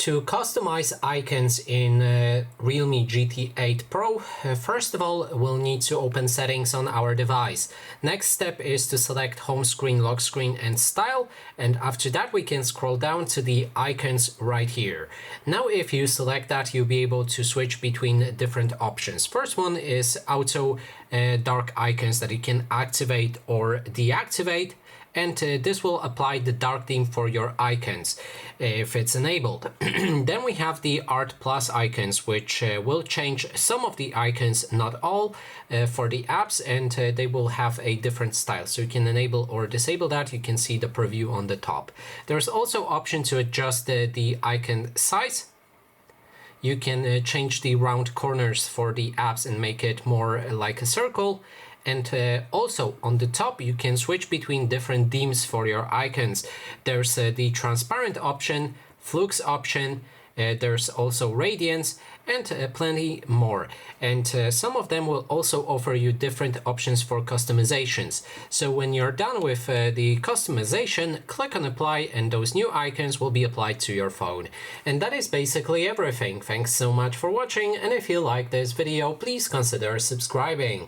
To customize icons in Realme GT8 Pro, first of all, we'll need to open settings on our device. Next step is to select home screen, lock screen and style, and after that we can scroll down to the icons right here. Now if you select that, you'll be able to switch between different options. First one is auto dark icons that you can activate or deactivate. And this will apply the dark theme for your icons if it's enabled. Then we have the Art Plus icons, which will change some of the icons, not all, for the apps, and they will have a different style. So you can enable or disable that. You can see the preview on the top. There's also option to adjust the icon size. You can change the round corners for the apps and make it more like a circle. And also on the top you can switch between different themes for your icons. There's the transparent option, flux option, there's also radiance and plenty more. And some of them will also offer you different options for customizations. So when you're done with the customization, click on apply and those new icons will be applied to your phone. And that is basically everything. Thanks so much for watching, and if you like this video, please consider subscribing.